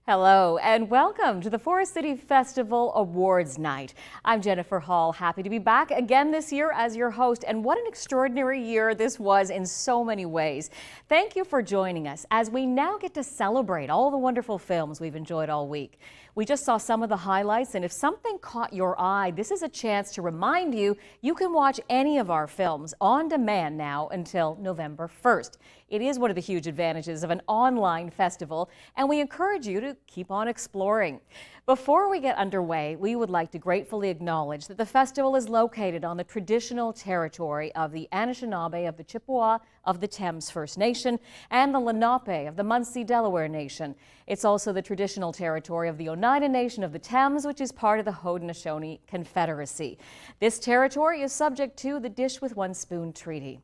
Hello and welcome to the Forest City Festival Awards Night. I'm Jennifer Hall, happy to be back again this year as your host, and what an extraordinary year this was in so many ways. Thank you for joining us as we now get to celebrate all the wonderful films we've enjoyed all week. We just saw some of the highlights, and if something caught your eye, this is a chance to remind you you can watch any of our films on demand now until November 1st. It is one of the huge advantages of an online festival, and we encourage you to keep on exploring. Before we get underway, we would like to gratefully acknowledge that the festival is located on the traditional territory of the Anishinaabe of the Chippewa of the Thames First Nation and the Lenape of the Munsee Delaware Nation. It's also the traditional territory of the Oneida Nation of the Thames, which is part of the Haudenosaunee Confederacy. This territory is subject to the Dish with One Spoon Treaty.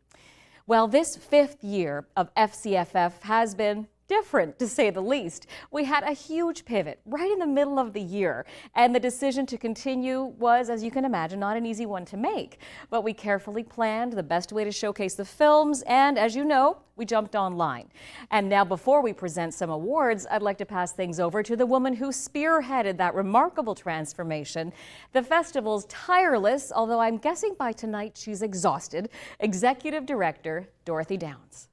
Well, this fifth year of FCFF has been different, to say the least. We had a huge pivot right in the middle of the year, and the decision to continue was, as you can imagine, not an easy one to make. But we carefully planned the best way to showcase the films, and as you know, we jumped online. And now, before we present some awards, I'd like to pass things over to the woman who spearheaded that remarkable transformation, the festival's tireless, although I'm guessing by tonight she's exhausted, Executive Director Dorothy Downs.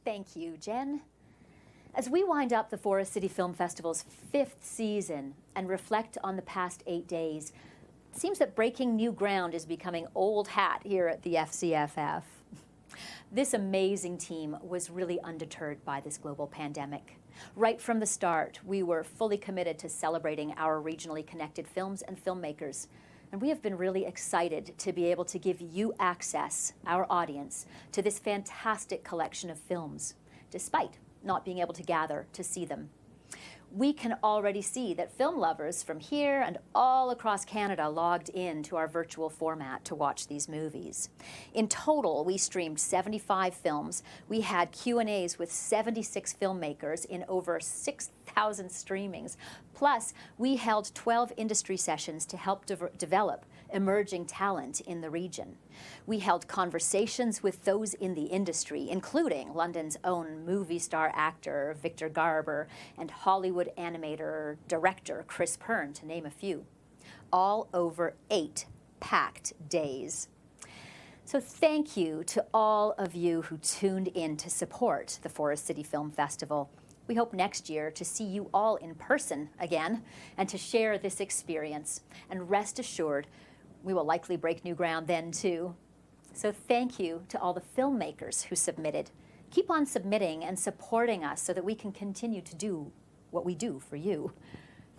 Thank you, Jen. As we wind up the Forest City Film Festival's 5th season and reflect on the past 8 days, it seems that breaking new ground is becoming old hat here at the FCFF. This amazing team was really undeterred by this global pandemic. Right from the start, we were fully committed to celebrating our regionally connected films and filmmakers. And we have been really excited to be able to give you access, our audience, to this fantastic collection of films, despite not being able to gather to see them. We can already see that film lovers from here and all across Canada logged in to our virtual format to watch these movies. In total, we streamed 75 films. We had Q&As with 76 filmmakers in over 6,000 streamings. Plus, we held 12 industry sessions to help develop emerging talent in the region. We held conversations with those in the industry, including London's own movie star actor Victor Garber and Hollywood animator director Chris Pern, to name a few, all over 8 packed days. So thank you to all of you who tuned in to support the Forest City Film Festival. We hope next year to see you all in person again and to share this experience. And rest assured, we will likely break new ground then too. So thank you to all the filmmakers who submitted. Keep on submitting and supporting us so that we can continue to do what we do for you.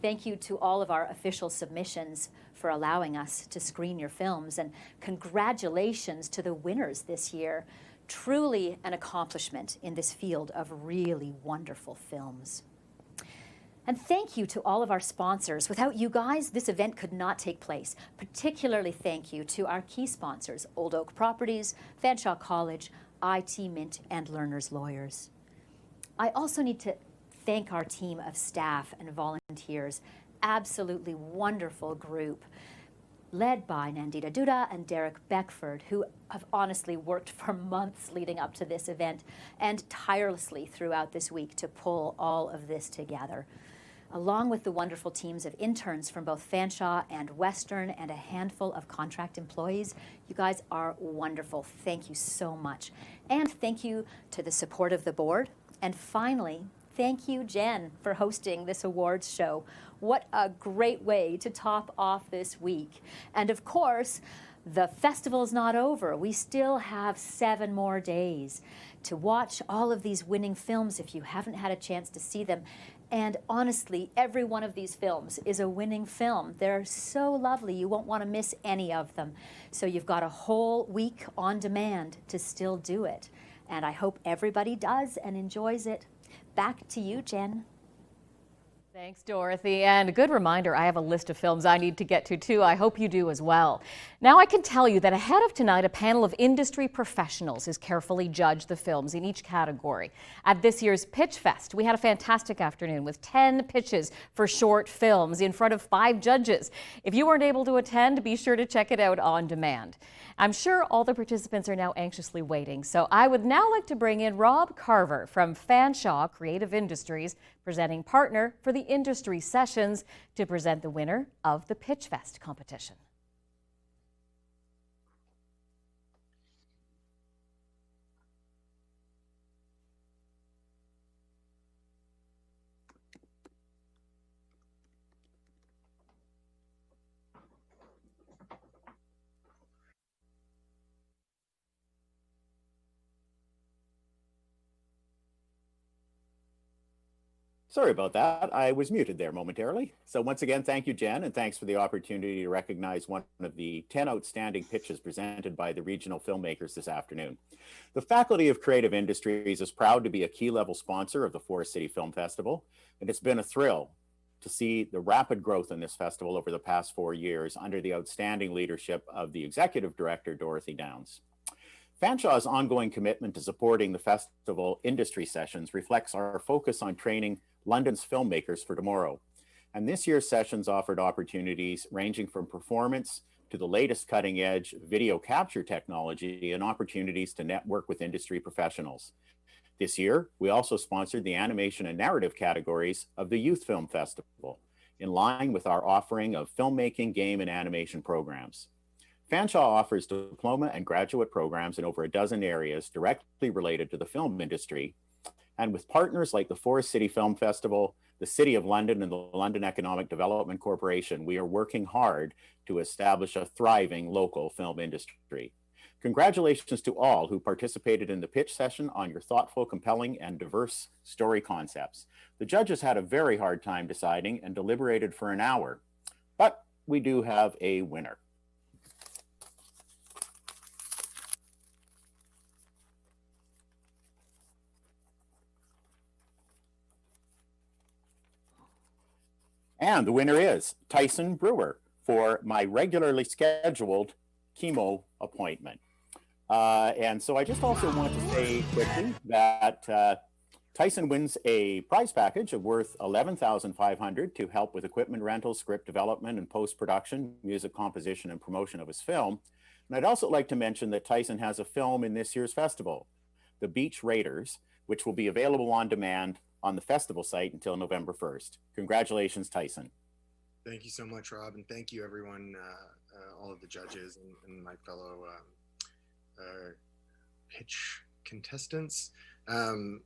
Thank you to all of our official submissions for allowing us to screen your films, and congratulations to the winners this year. Truly an accomplishment in this field of really wonderful films. And thank you to all of our sponsors. Without you guys, this event could not take place. Particularly thank you to our key sponsors, Old Oak Properties, Fanshawe College, IT Mint, and Learners Lawyers. I also need to thank our team of staff and volunteers. Absolutely wonderful group, led by Nandita Duda and Derek Beckford, who have honestly worked for months leading up to this event and tirelessly throughout this week to pull all of this together. Along with the wonderful teams of interns from both Fanshawe and Western and a handful of contract employees, you guys are wonderful. Thank you so much. And thank you to the support of the board. And finally, thank you, Jen, for hosting this awards show. What a great way to top off this week. And of course, the festival's not over. We still have 7 more days to watch all of these winning films if you haven't had a chance to see them. And honestly, every one of these films is a winning film. They're so lovely, you won't want to miss any of them. So you've got a whole week on demand to still do it. And I hope everybody does and enjoys it. Back to you, Jen. Thanks, Dorothy. And a good reminder, I have a list of films I need to get to, too. I hope you do as well. Now, I can tell you that ahead of tonight, a panel of industry professionals has carefully judged the films in each category. At this year's Pitch Fest, we had a fantastic afternoon with 10 pitches for short films in front of 5 judges. If you weren't able to attend, be sure to check it out on demand. I'm sure all the participants are now anxiously waiting, so I would now like to bring in Rob Carver from Fanshawe Creative Industries, presenting partner for the industry sessions, to present the winner of the Pitch Fest competition. Sorry about that. I was muted there momentarily. So once again, thank you, Jen, and thanks for the opportunity to recognize one of the 10 outstanding pitches presented by the regional filmmakers this afternoon. The Faculty of Creative Industries is proud to be a key level sponsor of the Forest City Film Festival, and it's been a thrill to see the rapid growth in this festival over the past 4 years under the outstanding leadership of the Executive Director, Dorothy Downs. Fanshawe's ongoing commitment to supporting the festival industry sessions reflects our focus on training London's filmmakers for tomorrow. And this year's sessions offered opportunities ranging from performance to the latest cutting edge video capture technology and opportunities to network with industry professionals. This year, we also sponsored the animation and narrative categories of the Youth Film Festival, in line with our offering of filmmaking, game, and animation programs. Fanshawe offers diploma and graduate programs in over a dozen areas directly related to the film industry. And with partners like the Forest City Film Festival, the City of London, and the London Economic Development Corporation, we are working hard to establish a thriving local film industry. Congratulations to all who participated in the pitch session on your thoughtful, compelling, and diverse story concepts. The judges had a very hard time deciding and deliberated for an hour, but we do have a winner. And the winner is Tyson Brewer for My Regularly Scheduled Chemo Appointment. And so I just also want to say quickly that Tyson wins a prize package of worth $11,500 to help with equipment rental, script development, and post-production, music composition, and promotion of his film. And I'd also like to mention that Tyson has a film in this year's festival, The Beach Raiders, which will be available on demand on the festival site until November 1st. Congratulations, Tyson. Thank you so much, Rob, and thank you everyone, all of the judges and my fellow pitch contestants. And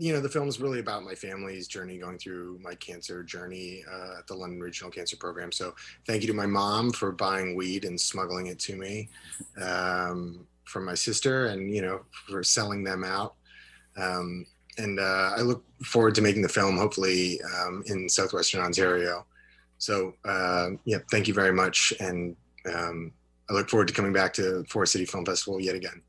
you know, the film is really about my family's journey going through my cancer journey at the London Regional Cancer Program. So thank you to my mom for buying weed and smuggling it to me, from my sister, and you know, for selling them out. And I look forward to making the film, hopefully, in Southwestern Ontario. So, yeah, thank you very much. And I look forward to coming back to Forest City Film Festival yet again.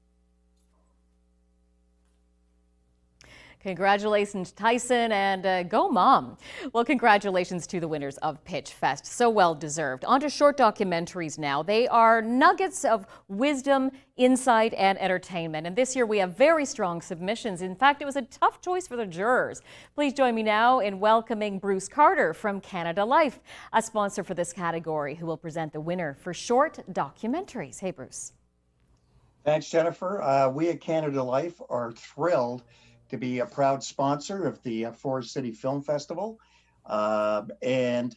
Congratulations, Tyson, and go Mom. Well, congratulations to the winners of Pitch Fest. So well deserved. On to short documentaries now. They are nuggets of wisdom, insight, and entertainment. And this year we have very strong submissions. In fact, it was a tough choice for the jurors. Please join me now in welcoming Bruce Carter from Canada Life, a sponsor for this category, who will present the winner for short documentaries. Hey, Bruce. Thanks, Jennifer. We at Canada Life are thrilled to be a proud sponsor of the Forest City Film Festival, and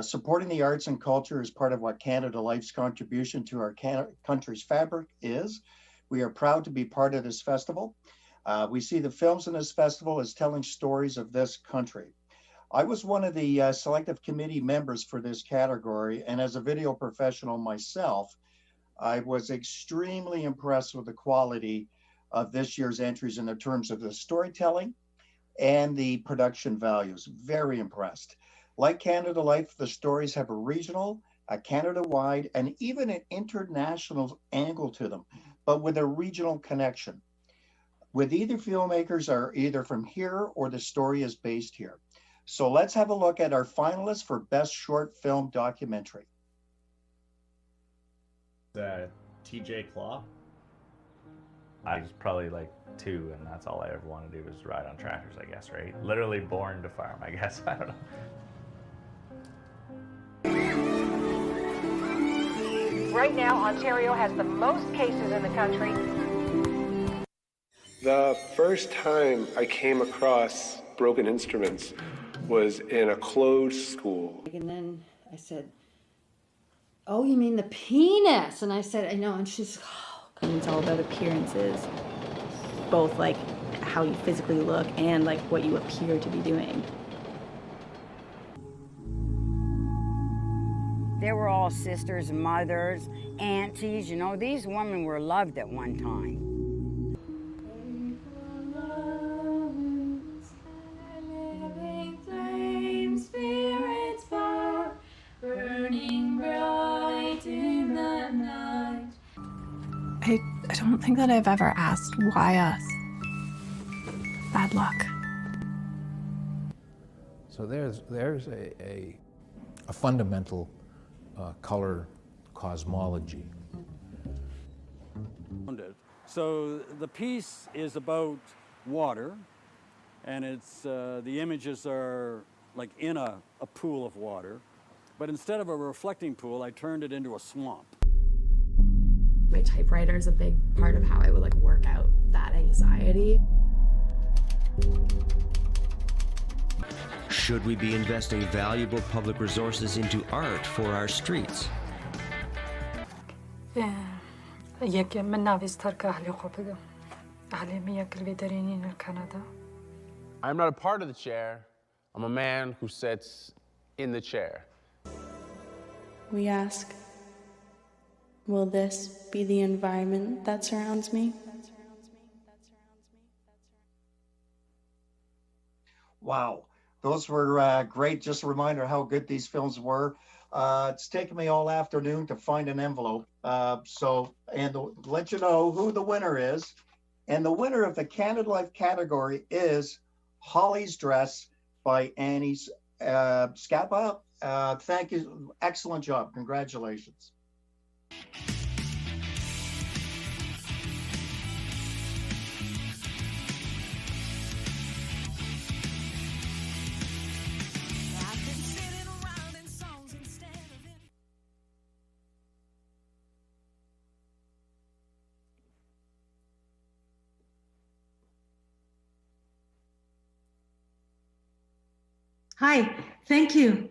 supporting the arts and culture is part of what Canada Life's contribution to our country's fabric is. We are proud to be part of this festival. We see the films in this festival as telling stories of this country. I was one of the selective committee members for this category, and as a video professional myself, I was extremely impressed with the quality of this year's entries in the terms of the storytelling and the production values. Very impressed. Like Canada Life, the stories have a regional, a Canada-wide, and even an international angle to them, but with a regional connection. With either filmmakers are either from here or the story is based here. So let's have a look at our finalists for Best Short Film Documentary. TJ Claw. I was probably like 2, and that's all I ever wanted to do was ride on tractors, I guess, right? Literally born to farm, I guess. I don't know. Right now, Ontario has the most cases in the country. The first time I came across broken instruments was in a closed school. And then I said, "Oh, you mean the penis?" And I said, "I know." And she's, "Oh." And it's all about appearances, both like how you physically look and like what you appear to be doing. They were all sisters, mothers, aunties, you know, these women were loved at one time. I don't think that I've ever asked why us. Bad luck. So there's a fundamental color cosmology. So the piece is about water, and it's the images are like in a pool of water, but instead of a reflecting pool, I turned it into a swamp. My typewriter is a big part of how I would like work out that anxiety. Should we be investing valuable public resources into art for our streets? I'm not a part of the chair. I'm a man who sits in the chair. We ask, will this be the environment that surrounds me? Wow, those were great. Just a reminder how good these films were. It's taken me all afternoon to find an envelope. Let you know who the winner is. And the winner of the Canada Life category is Holly's Dress by Annie Scapa. Thank you. Excellent job. Congratulations. Hi, thank you.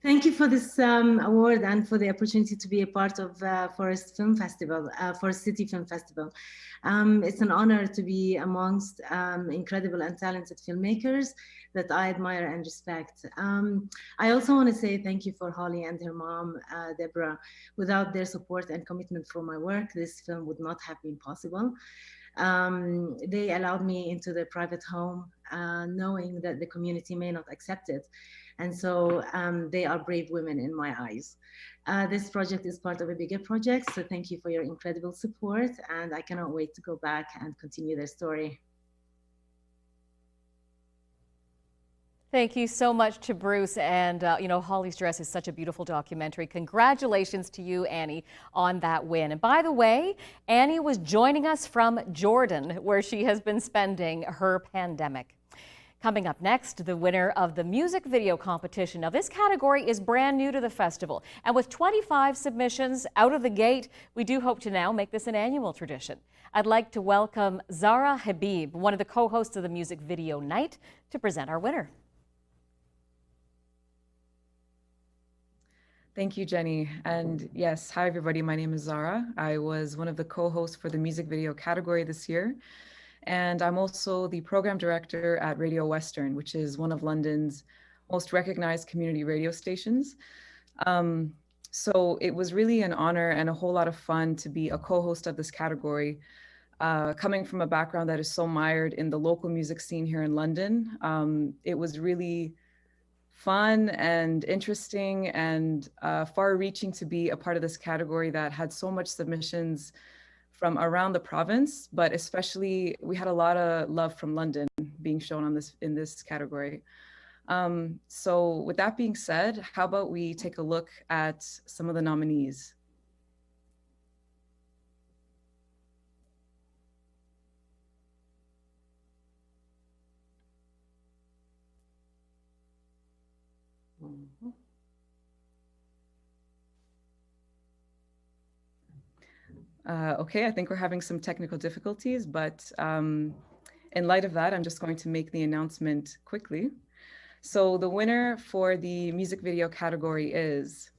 Thank you for this award and for the opportunity to be a part of Forest Film Festival, Forest City Film Festival. It's an honor to be amongst incredible and talented filmmakers that I admire and respect. I also want to say thank you for Holly and her mom, Deborah. Without their support and commitment for my work, this film would not have been possible. They allowed me into their private home, knowing that the community may not accept it. And so they are brave women in my eyes. This project is part of a bigger project, so thank you for your incredible support, and I cannot wait to go back and continue their story. Thank you so much to Bruce. And, you know, Holly's Dress is such a beautiful documentary. Congratulations to you, Annie, on that win. And by the way, Annie was joining us from Jordan, where she has been spending her pandemic. Coming up next, the winner of the music video competition. Now, this category is brand new to the festival. And with 25 submissions out of the gate, we do hope to now make this an annual tradition. I'd like to welcome Zara Habib, one of the co-hosts of the music video night, to present our winner. Thank you, Jenny. And yes, hi everybody, my name is Zara. I was one of the co-hosts for the music video category this year. And I'm also the program director at Radio Western, which is one of London's most recognized community radio stations. So it was really an honor and a whole lot of fun to be a co-host of this category. Coming from a background that is so mired in the local music scene here in London, it was really fun and interesting and far-reaching to be a part of this category that had so much submissions from around the province, but especially we had a lot of love from London being shown on in this category. So with that being said, how about we take a look at some of the nominees? Okay, I think we're having some technical difficulties, but in light of that, I'm just going to make the announcement quickly. So the winner for the music video category is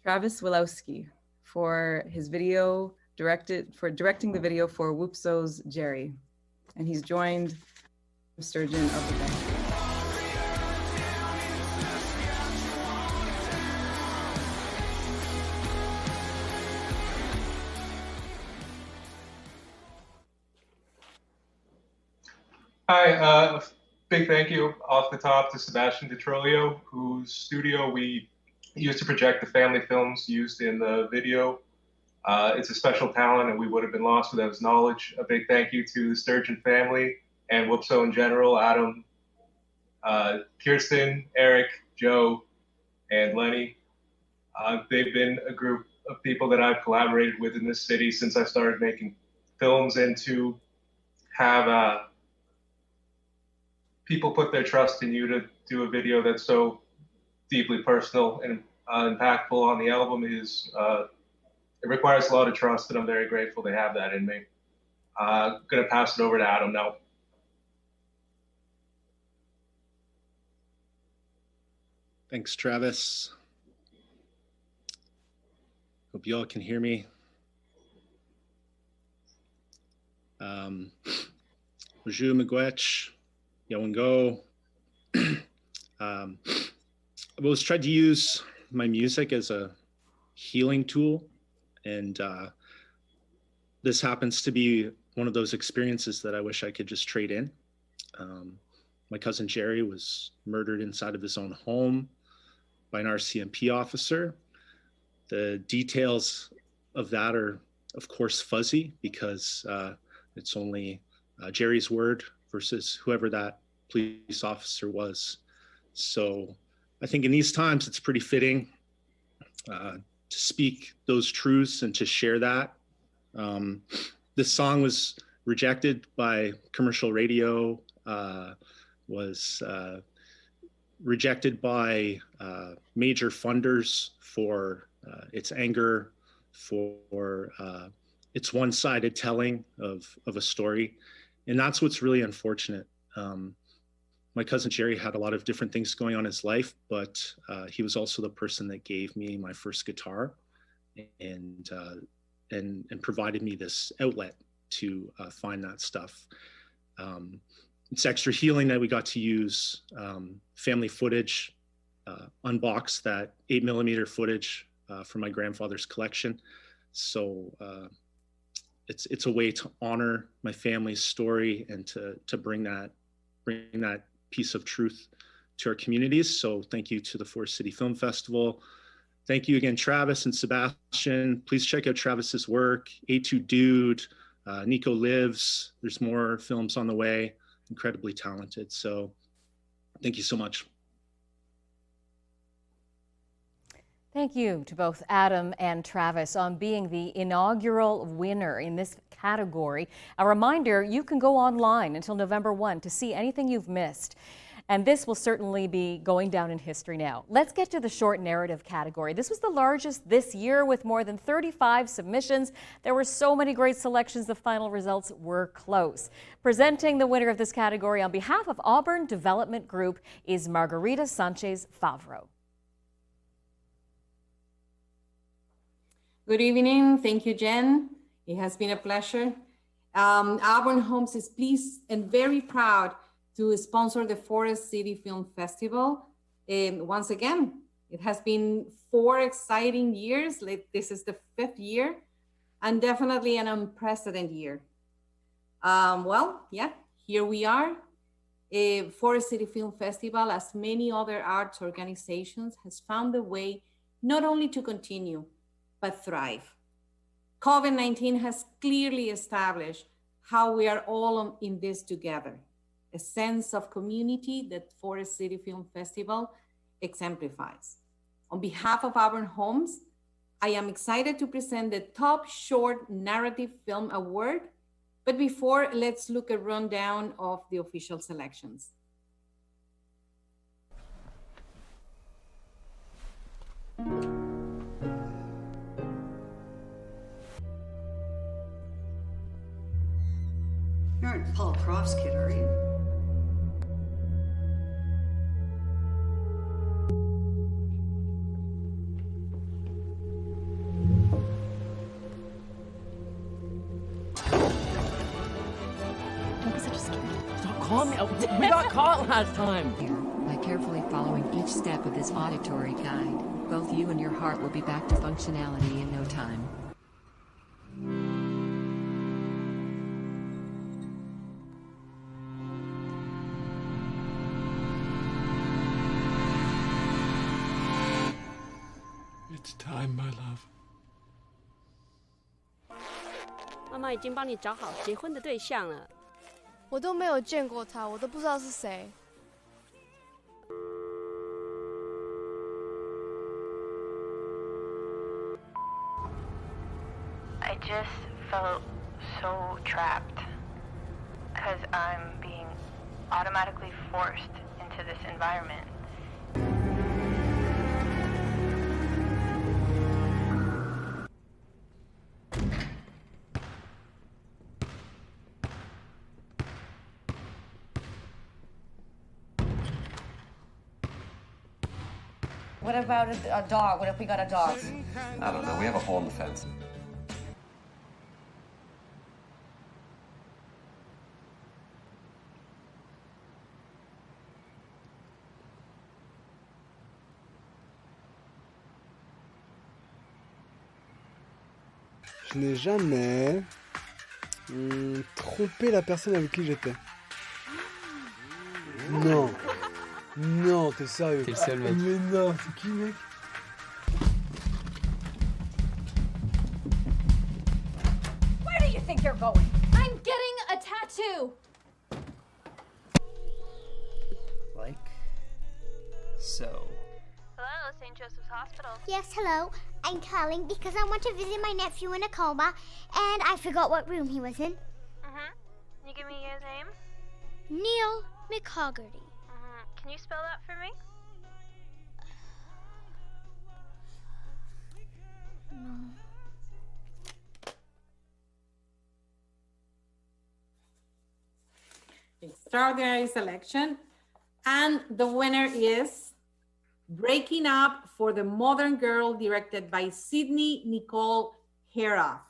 Travis Wilowski for his video directing the video for Whoopso's Jerry. And he's joined Sturgeon of the Bank. Hi, big thank you off the top to Sebastian Detrolio, whose studio we used to project the family films used in the video. It's a special talent and we would have been lost without his knowledge. A big thank you to the Sturgeon family and Whoopso in general, Adam, Kirsten, Eric, Joe, and Lenny. They've been a group of people that I've collaborated with in this city since I started making films, and to have people put their trust in you to do a video that's so deeply personal and impactful on the album is, it requires a lot of trust, and I'm very grateful to have that in me. Gonna pass it over to Adam now. Thanks, Travis. Hope you all can hear me. Bonjour, Miigwech. Yawango. I've always tried to use my music as a healing tool, and this happens to be one of those experiences that I wish I could just trade in. My cousin Jerry was murdered inside of his own home by an RCMP officer. The details of that are, of course, fuzzy because it's only Jerry's word versus whoever that police officer was. So I think in these times, it's pretty fitting to speak those truths and to share that. This song was rejected by commercial radio, was rejected by major funders for its anger, for its one-sided telling of a story. And that's what's really unfortunate. My cousin Jerry had a lot of different things going on in his life, but he was also the person that gave me my first guitar and provided me this outlet to find that stuff. It's extra healing that we got to use family footage, unbox that 8mm footage from my grandfather's collection. So it's a way to honor my family's story and to bring that piece of truth to our communities. So thank you to the Forest City Film Festival. Thank you again, Travis and Sebastian. Please check out Travis's work, A2 Dude, Nico Lives. There's more films on the way. Incredibly talented. So thank you so much. Thank you to both Adam and Travis on being the inaugural winner in this category. A reminder, you can go online until November 1 to see anything you've missed. And this will certainly be going down in history now. Let's get to the short narrative category. This was the largest this year with more than 35 submissions. There were so many great selections, the final results were close. Presenting the winner of this category on behalf of Auburn Development Group is Margarita Sanchez Favreau. Good evening. Thank you, Jen. It has been a pleasure. Auburn Homes is pleased and very proud to sponsor the Forest City Film Festival. Once again, it has been 4 exciting years. This is the 5th year, and definitely an unprecedented year. Here we are. Forest City Film Festival, as many other arts organizations, has found a way not only to continue, but thrive. COVID-19 has clearly established how we are all in this together, a sense of community that Forest City Film Festival exemplifies. On behalf of Auburn Homes, I am excited to present the Top Short Narrative Film Award. But before, let's look at a rundown of the official selections. You aren't Paul Croft's kid, are you? Don't be such a scared. Stop calling me. We got caught last time. By carefully following each step of this auditory guide, both you and your heart will be back to functionality in no time. It's time, my love. 妈妈已经帮你找好结婚的对象了。我都没有见过他，我都不知道是谁。I just felt so trapped because I'm being automatically forced into this environment. What about a dog? What if we got a dog? I don't know. We have a hole in the fence. Je n'ai jamais trompé la personne avec qui j'étais. Non. Non, t'es sérieux? T'es le seul mec. Mais non, c'est qui, mec? Where do you think you're going? I'm getting a tattoo. Like so. Hello, St. Joseph's Hospital. Yes, hello. I'm calling because I want to visit my nephew in a coma, and I forgot what room he was in. Mm-hmm. Can you give me his name? Neil McHoggerty. Can you spell that for me? No. Extraordinary selection. And the winner is Breaking Up for the Modern Girl, directed by Sydney Nicole Heroff.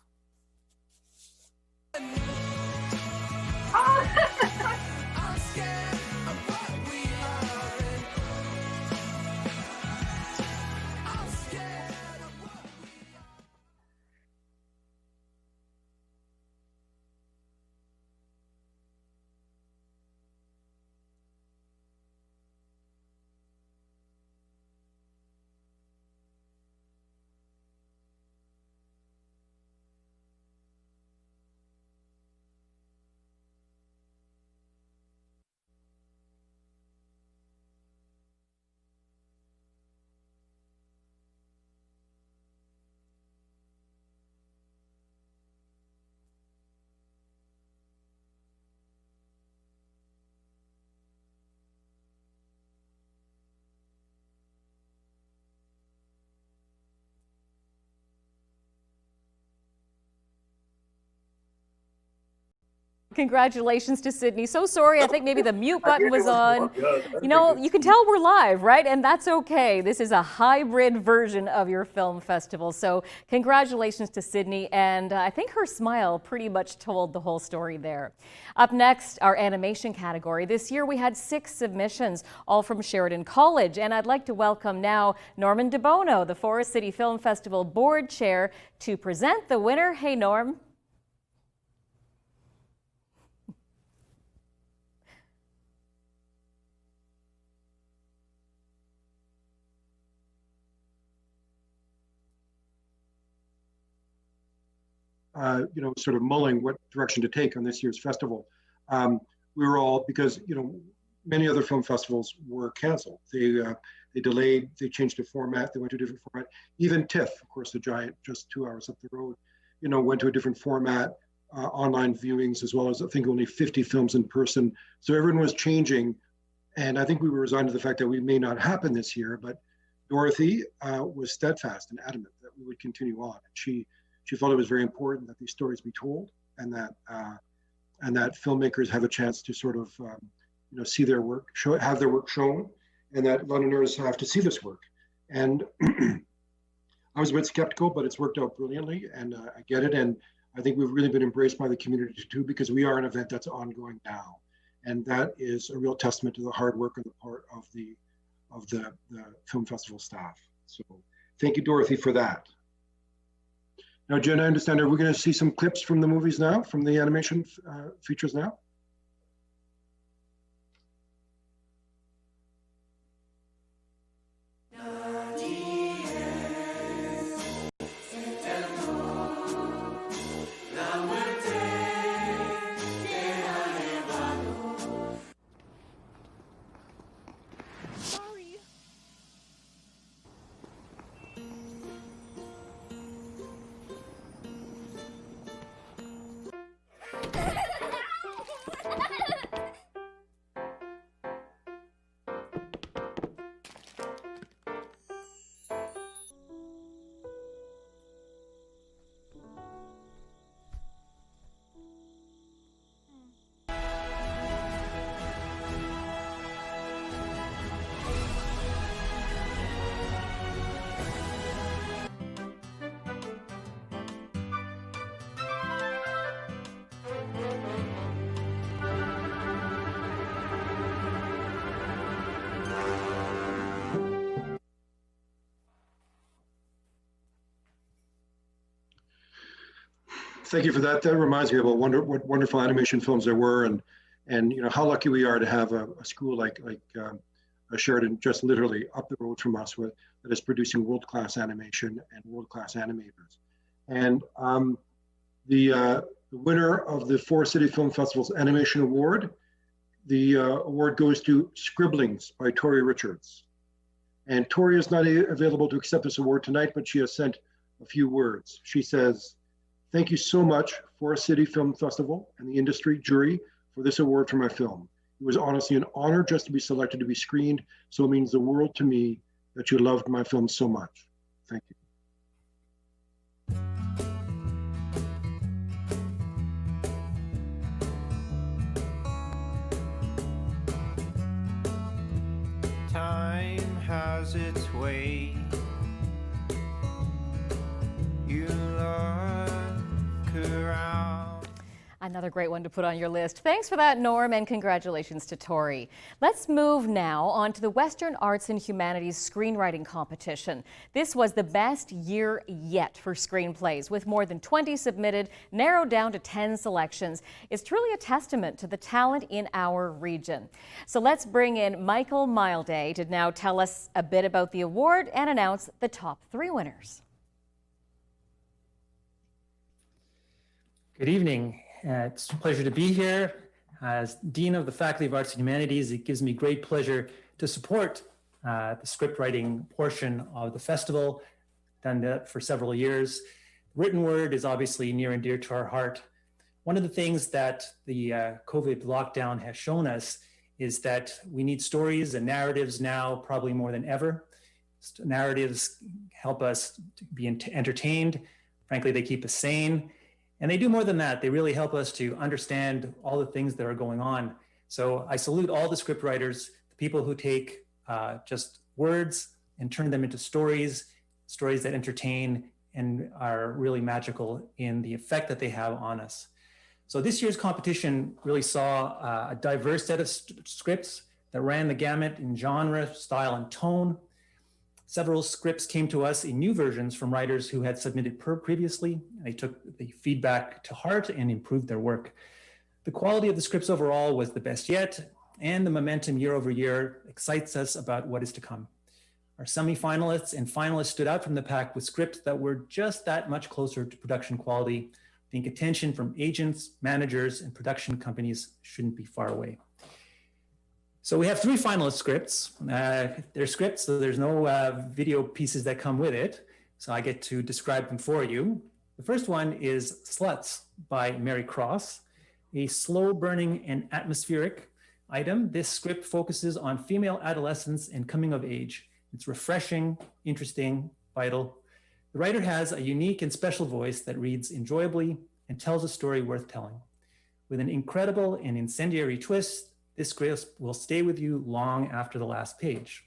Congratulations to Sydney. So sorry, I think maybe the mute button was on. You know, you can tell we're live, right? And that's okay. This is a hybrid version of your film festival. So congratulations to Sydney. And I think her smile pretty much told the whole story there. Up next, our animation category. This year we had 6 submissions, all from Sheridan College. And I'd like to welcome now Norman DeBono, the Forest City Film Festival Board Chair, to present the winner. Hey, Norm. sort of mulling what direction to take on this year's festival. We were all, because, many other film festivals were canceled. They delayed, they changed the format, they went to a different format. Even TIFF, of course, the giant, just 2 hours up the road, went to a different format, online viewings, as well as I think only 50 films in person. So everyone was changing. And I think we were resigned to the fact that we may not happen this year, but Dorothy was steadfast and adamant that we would continue on. And she felt it was very important that these stories be told, and that filmmakers have a chance to sort of see their work, have their work shown, and that Londoners have to see this work. And I was a bit skeptical, but it's worked out brilliantly, and I get it. And I think we've really been embraced by the community too, because we are an event that's ongoing now. And that is a real testament to the hard work on the part of the film festival staff. So thank you, Dorothy, for that. Now, Jen, I understand, are we going to see some clips from the movies now, from the animation features now? Thank you for that. That reminds me of what wonderful animation films there were, and how lucky we are to have a school like Sheridan, just literally up the road from us, that is producing world-class animation and world-class animators. And the winner of the Forest City Film Festival's Animation Award, the award goes to Scribblings by Tori Richards. And Tori is not available to accept this award tonight, but she has sent a few words. She says, "Thank you so much, Forest City Film Festival and the industry jury, for this award for my film. It was honestly an honor just to be selected to be screened, so it means the world to me that you loved my film so much. Thank you." Time has its way. You look around. Another great one to put on your list. Thanks for that, Norm, and congratulations to Tori. Let's move now on to the Western Arts and Humanities Screenwriting Competition. This was the best year yet for screenplays, with more than 20 submitted, narrowed down to 10 selections. It's truly a testament to the talent in our region. So let's bring in Michael Milday to now tell us a bit about the award and announce the top 3 winners. Good evening. It's a pleasure to be here. As Dean of the Faculty of Arts and Humanities, it gives me great pleasure to support the script writing portion of the festival. Done that for several years. Written word is obviously near and dear to our heart. One of the things that the COVID lockdown has shown us is that we need stories and narratives now probably more than ever. Narratives help us to be entertained. Frankly, they keep us sane. And they do more than that. They really help us to understand all the things that are going on. So I salute all the script writers, the people who take just words and turn them into stories that entertain and are really magical in the effect that they have on us. So this year's competition really saw a diverse set of scripts that ran the gamut in genre, style, and tone. Several scripts came to us in new versions from writers who had submitted previously. They took the feedback to heart and improved their work. The quality of the scripts overall was the best yet, and the momentum year over year excites us about what is to come. Our semi-finalists and finalists stood out from the pack with scripts that were just that much closer to production quality. The think attention from agents, managers, and production companies shouldn't be far away. So we have 3 finalist scripts. They're scripts, so there's no video pieces that come with it. So I get to describe them for you. The first one is Sluts by Mary Cross, a slow burning and atmospheric item. This script focuses on female adolescence and coming of age. It's refreshing, interesting, vital. The writer has a unique and special voice that reads enjoyably and tells a story worth telling. With an incredible and incendiary twist, this script will stay with you long after the last page.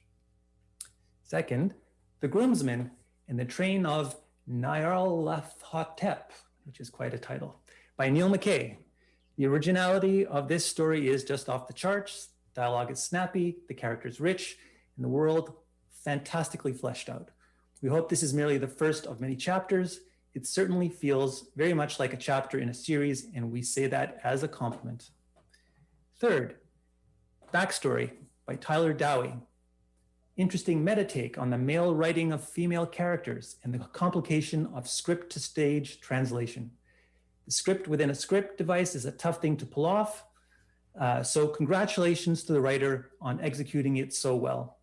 Second, The Groomsman and the Train of Nyarlathotep, which is quite a title, by Neil McKay. The originality of this story is just off the charts. Dialogue is snappy, the character's rich, and the world fantastically fleshed out. We hope this is merely the first of many chapters. It certainly feels very much like a chapter in a series, and we say that as a compliment. Third, Backstory by Tyler Dowie. Interesting meta-take on the male writing of female characters and the complication of script-to-stage translation. The script within a script device is a tough thing to pull off, so congratulations to the writer on executing it so well.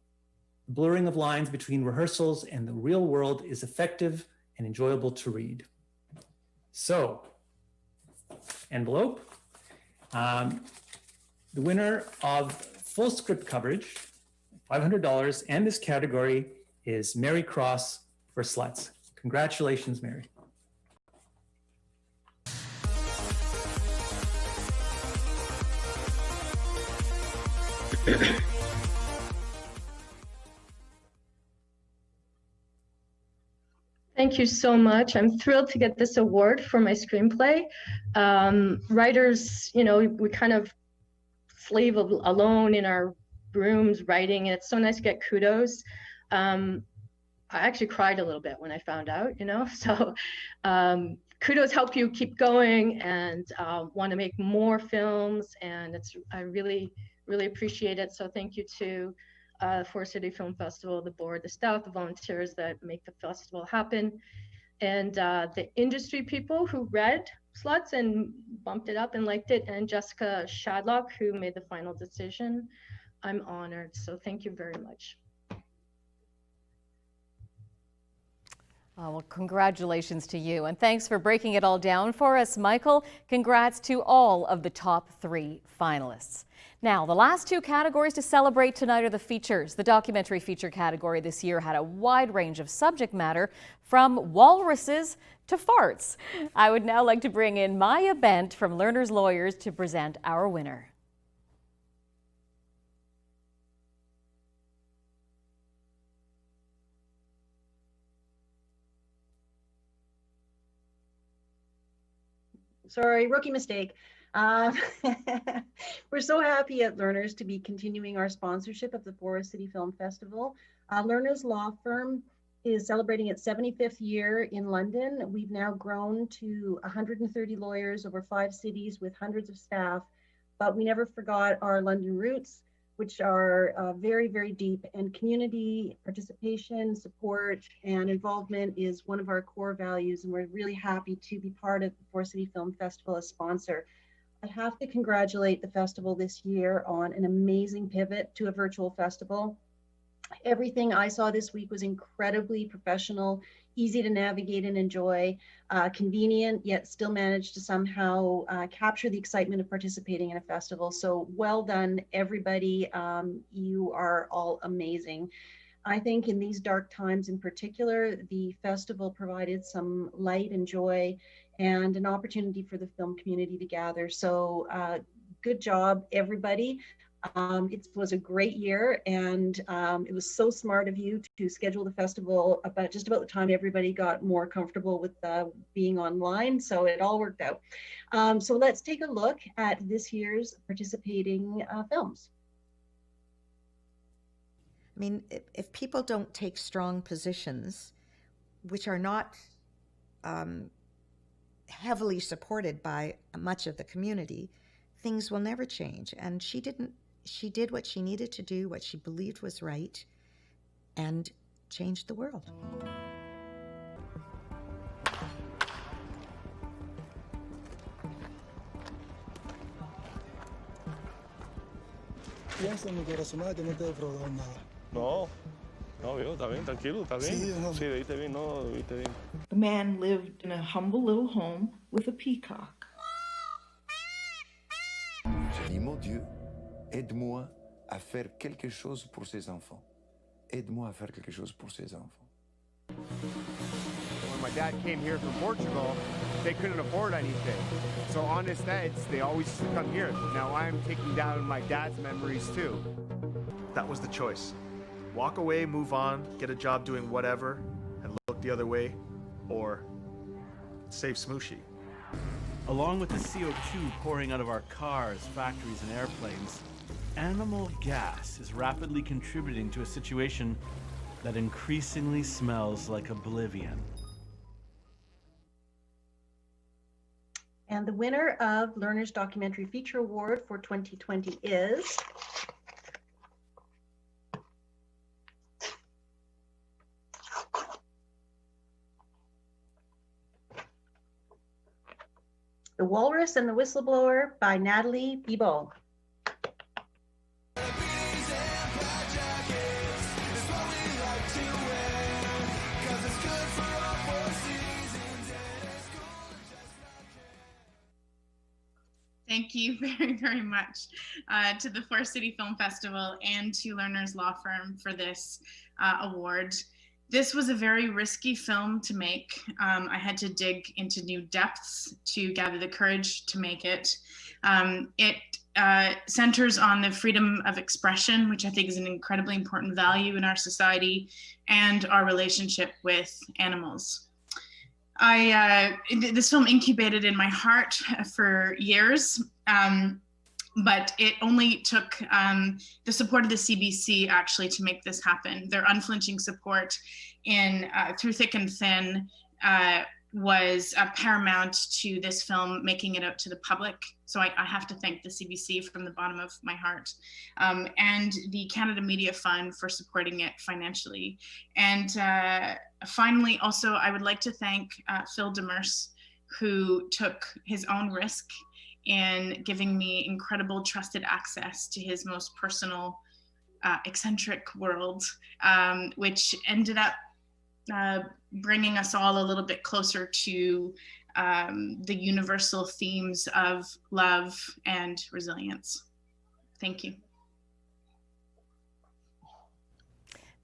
The blurring of lines between rehearsals and the real world is effective and enjoyable to read. So, envelope. The winner of full script coverage, $500, and this category is Mary Cross for Sluts. Congratulations, Mary. Thank you so much. I'm thrilled to get this award for my screenplay. Writers, we kind of slave alone in our rooms writing, and it's so nice to get kudos. I actually cried a little bit when I found out, so kudos help you keep going and want to make more films, and I really, really appreciate it. So thank you to Forest City Film Festival, the board, the staff, the volunteers that make the festival happen, and the industry people who read Sluts and bumped it up and liked it, and Jessica Shadlock, who made the final decision. I'm honored, so thank you very much. Well, congratulations to you, and thanks for breaking it all down for us, Michael. Congrats to all of the top 3 finalists. Now, the last 2 categories to celebrate tonight are the features. The documentary feature category this year had a wide range of subject matter, from walruses to farts. I would now like to bring in Maya Bent from Learners Lawyers to present our winner. Sorry, rookie mistake. We're so happy at Learners to be continuing our sponsorship of the Forest City Film Festival. Learners Law Firm is celebrating its 75th year in London. We've now grown to 130 lawyers over 5 cities with hundreds of staff, but we never forgot our London roots, which are very, very deep, and community participation, support, and involvement is one of our core values, and we're really happy to be part of the Forest City Film Festival as sponsor. I have to congratulate the festival this year on an amazing pivot to a virtual festival. Everything I saw this week was incredibly professional, easy to navigate and enjoy, convenient, yet still managed to somehow capture the excitement of participating in a festival. So well done, everybody. You are all amazing. I think in these dark times in particular, the festival provided some light and joy and an opportunity for the film community to gather. So good job, everybody. It was a great year, and it was so smart of you to schedule the festival just about the time everybody got more comfortable with being online, so it all worked out. So let's take a look at this year's participating films. I mean, if people don't take strong positions, which are not heavily supported by much of the community, things will never change. And she did what she needed to do, what she believed was right, and changed the world. Piensa en mi corazón que no te he defraudado nada. No, no, viejo, está bien, tranquilo, está bien. Sí, no. Sí, debiste bien, no, debiste bien. The man lived in a humble little home with a peacock. J'ai dit, mon Dieu, aide-moi à faire quelque chose pour ces enfants. Aide-moi à faire quelque chose pour ces enfants. When my dad came here from Portugal, they couldn't afford anything. So on estates, they always used to come here. Now I'm taking down my dad's memories too. That was the choice. Walk away, move on, get a job doing whatever, and look the other way, or save Smooshie. Along with the CO2 pouring out of our cars, factories, and airplanes, animal gas is rapidly contributing to a situation that increasingly smells like oblivion. And the winner of Learner's Documentary Feature Award for 2020 is The Walrus and the Whistleblower by Natalie Bebo. Thank you very, very much to the Forest City Film Festival and to Learner's Law Firm for this award. This was a very risky film to make. I had to dig into new depths to gather the courage to make it. It centers on the freedom of expression, which I think is an incredibly important value in our society, and our relationship with animals. This film incubated in my heart for years, but it only took the support of the CBC actually to make this happen. Their unflinching support in through thick and thin was paramount to this film making it out to the public. So I have to thank the CBC from the bottom of my heart, and the Canada Media Fund for supporting it financially. And finally, also, I would like to thank Phil Demers, who took his own risk in giving me incredible trusted access to his most personal, eccentric world, which ended up bringing us all a little bit closer to the universal themes of love and resilience. Thank you.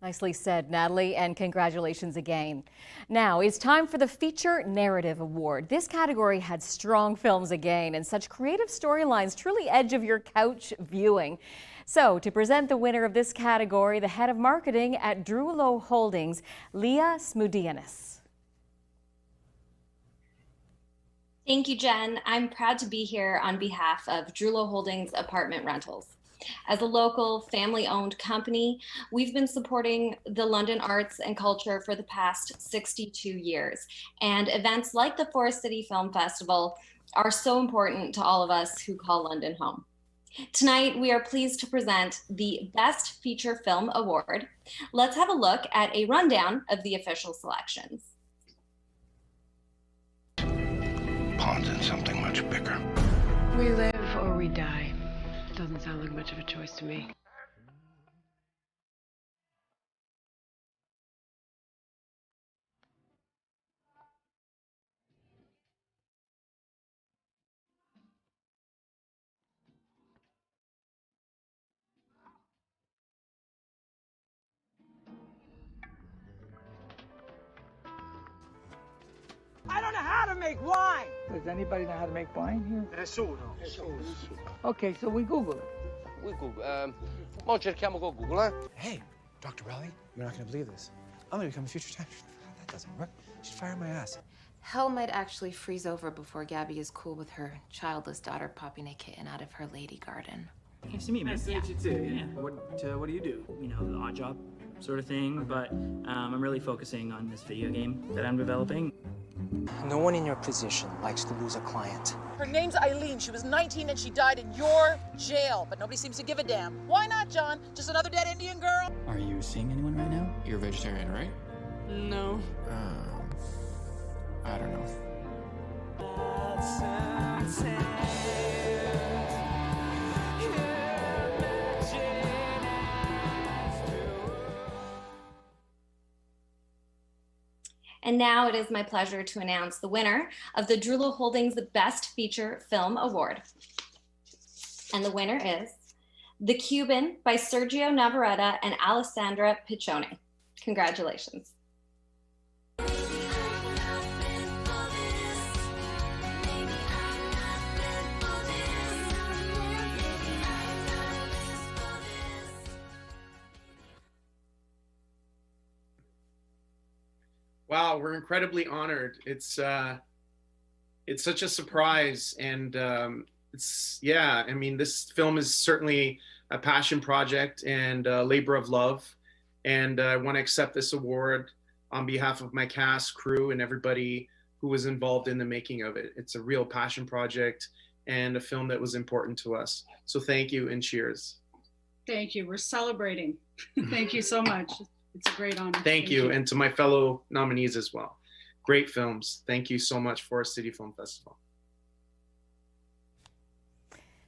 Nicely said, Natalie, and congratulations again. Now, it's time for the Feature Narrative Award. This category had strong films again, and such creative storylines truly edge of your couch viewing. So, to present the winner of this category, the head of marketing at Drulo Holdings, Leah Smudianis. Thank you, Jen. I'm proud to be here on behalf of Drulo Holdings Apartment Rentals. As a local family-owned company, we've been supporting the London arts and culture for the past 62 years. And events like the Forest City Film Festival are so important to all of us who call London home. Tonight, we are pleased to present the Best Feature Film Award. Let's have a look at a rundown of the official selections. Pawns in something much bigger. We live or we die. Doesn't sound like much of a choice to me. I don't know how to make wine. Does anybody know how to make wine here? Nessuno. Okay, so we Google it. We Google. Mo cerchiamo con Google, eh? Hey, Dr. Raleigh, you're not going to believe this. I'm going to become a future tenor. That doesn't work. She'd fire my ass. Hell might actually freeze over before Gabby is cool with her childless daughter popping a kitten out of her lady garden. Nice to meet you. Nice to meet you too. Yeah. What do you do? You know, the odd job sort of thing. But I'm really focusing on this video game that I'm developing. No one in your position likes to lose a client. Her name's Eileen. She was 19 and she died in your jail, but nobody seems to give a damn. Why not, John? Just another dead Indian girl? Are you seeing anyone right now? You're a vegetarian, right? No. I don't know. And now it is my pleasure to announce the winner of the Drullo Holdings Best Feature Film Award. And the winner is The Cuban by Sergio Navarrete and Alessandra Piccione. Congratulations. Wow, we're incredibly honored. It's such a surprise, and I mean, this film is certainly a passion project and a labor of love, and I want to accept this award on behalf of my cast, crew, and everybody who was involved in the making of it. It's a real passion project and a film that was important to us. So thank you and cheers. Thank you. We're celebrating. Thank you so much. It's a great honor. Thank you. And to my fellow nominees as well. Great films. Thank you so much, Forest City Film Festival.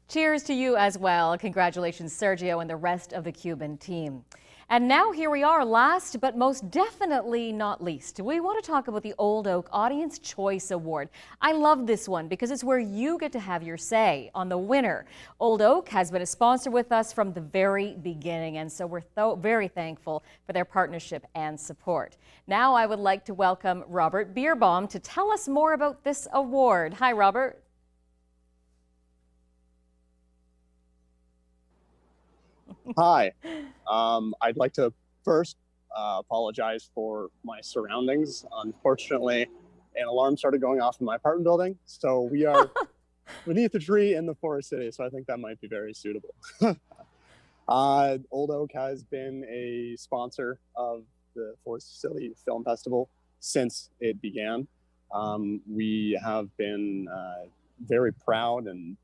Cheers to you as well. Congratulations, Sergio and the rest of the Cuban team. And now here we are, last but most definitely not least. We want to talk about the Old Oak Audience Choice Award. I love this one because it's where you get to have your say on the winner. Old Oak has been a sponsor with us from the very beginning, and so we're very thankful for their partnership and support. Now I would like to welcome Robert Bierbaum to tell us more about this award. Hi, Robert. Hi. I'd like to first apologize for my surroundings. Unfortunately, an alarm started going off in my apartment building, so we are beneath a tree in the Forest City, so I think that might be very suitable. Old Oak has been a sponsor of the Forest City Film Festival since it began. We have been very proud, and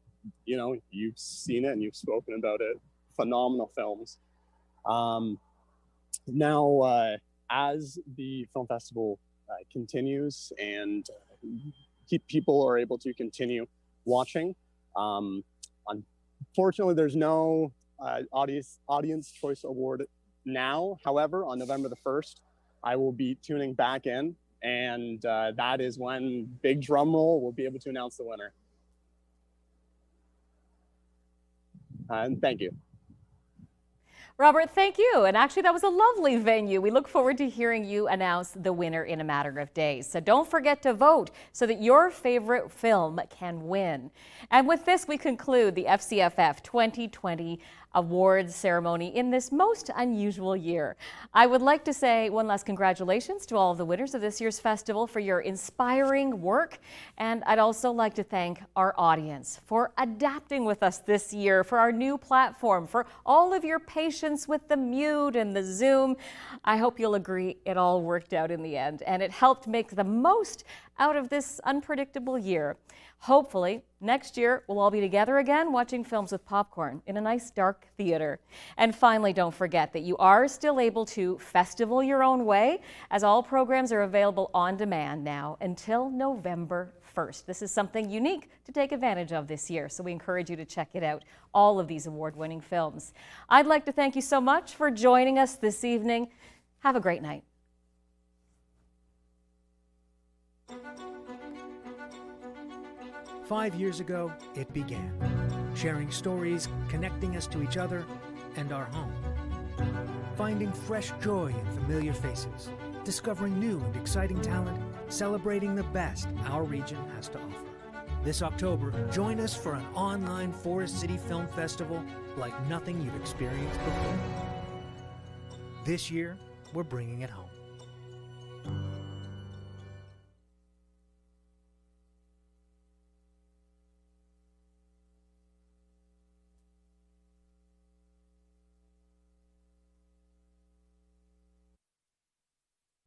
you've seen it and you've spoken about it. Phenomenal films. Now, as the film festival continues and people are able to continue watching, unfortunately, there's no audience choice award now. However, on November the 1st, I will be tuning back in, and that is when, big drum roll, we'll be able to announce the winner. And thank you. Robert, thank you. And actually, that was a lovely venue. We look forward to hearing you announce the winner in a matter of days. So don't forget to vote so that your favorite film can win. And with this, we conclude the FCFF 2020 awards ceremony in this most unusual year. I would like to say one last congratulations to all of the winners of this year's festival for your inspiring work. And I'd also like to thank our audience for adapting with us this year, for our new platform, for all of your patience with the mute and the Zoom. I hope you'll agree it all worked out in the end, and it helped make the most out of this unpredictable year. Hopefully, next year we'll all be together again watching films with popcorn in a nice dark theater. And finally, don't forget that you are still able to festival your own way, as all programs are available on demand now until November 1st. This is something unique to take advantage of this year, so we encourage you to check it out, all of these award-winning films. I'd like to thank you so much for joining us this evening. Have a great night. "5 years ago, it began, sharing stories, connecting us to each other and our home. Finding fresh joy in familiar faces, discovering new and exciting talent, celebrating the best our region has to offer. This October, join us for an online Forest City Film Festival like nothing you've experienced before. This year, we're bringing it home.